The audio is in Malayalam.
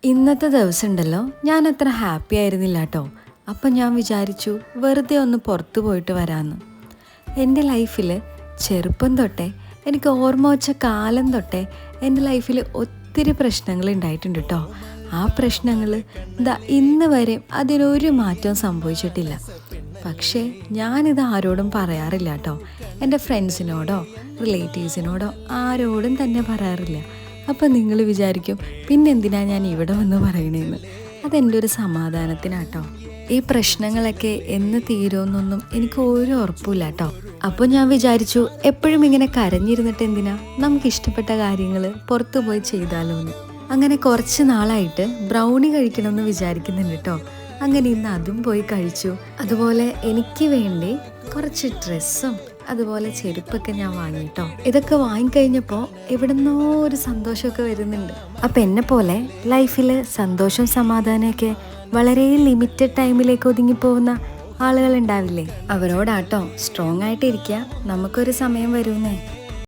ഇന്നത്തെ ദിവസം ഉണ്ടല്ലോ ഞാൻ അത്ര ഹാപ്പി ആയിരുന്നില്ല കേട്ടോ. അപ്പം ഞാൻ വിചാരിച്ചു വെറുതെ ഒന്ന് പുറത്തു പോയിട്ട് വരാമെന്ന്. എൻ്റെ ലൈഫിൽ ചെറുപ്പം തൊട്ടേ എനിക്ക് ഓർമ്മ വച്ച കാലം തൊട്ടേ എൻ്റെ ലൈഫിൽ ഒത്തിരി പ്രശ്നങ്ങൾ ഉണ്ടായിട്ടുണ്ട് കേട്ടോ. ആ പ്രശ്നങ്ങൾ ഇന്ന് വരെ അതിനൊരു മാറ്റവും സംഭവിച്ചിട്ടില്ല. പക്ഷേ ഞാനിത് ആരോടും പറയാറില്ല കേട്ടോ. എൻ്റെ ഫ്രണ്ട്സിനോടോ റിലേറ്റീവ്സിനോടോ ആരോടും തന്നെ പറയാറില്ല. അപ്പം നിങ്ങൾ വിചാരിക്കും പിന്നെന്തിനാ ഞാൻ ഇവിടെ വന്ന് പറയണേന്ന്. അതെൻ്റെ ഒരു സമാധാനത്തിനാട്ടോ. ഈ പ്രശ്നങ്ങളൊക്കെ എന്ന് തീരുമെന്നൊന്നും എനിക്ക് ഒരു ഉറപ്പില്ല കേട്ടോ. അപ്പോൾ ഞാൻ വിചാരിച്ചു എപ്പോഴും ഇങ്ങനെ കരഞ്ഞിരുന്നിട്ട് എന്തിനാ, നമുക്ക് ഇഷ്ടപ്പെട്ട കാര്യങ്ങൾ പുറത്തു പോയി ചെയ്താലോ എന്ന്. അങ്ങനെ കുറച്ച് നാളായിട്ട് ബ്രൗണി കഴിക്കണമെന്ന് വിചാരിക്കുന്നുണ്ട് കേട്ടോ. അങ്ങനെ ഇന്ന് അതും പോയി കഴിച്ചു. അതുപോലെ എനിക്ക് വേണ്ടി കുറച്ച് ഡ്രസ്സും അതുപോലെ ചെരുപ്പൊക്കെ ഞാൻ വാങ്ങിട്ടോ. ഇതൊക്കെ വാങ്ങിക്കഴിഞ്ഞപ്പോൾ എവിടുന്നോ ഒരു സന്തോഷമൊക്കെ വരുന്നുണ്ട്. അപ്പം എന്നെ പോലെ ലൈഫിൽ സന്തോഷം സമാധാനമൊക്കെ വളരെ ലിമിറ്റഡ് ടൈമിലേക്ക് ഒതുങ്ങിപ്പോകുന്ന ആളുകൾ ഉണ്ടാവില്ലേ, അവരോടാട്ടോ സ്ട്രോങ് ആയിട്ടിരിക്കുക, നമുക്കൊരു സമയം വരുന്നേ.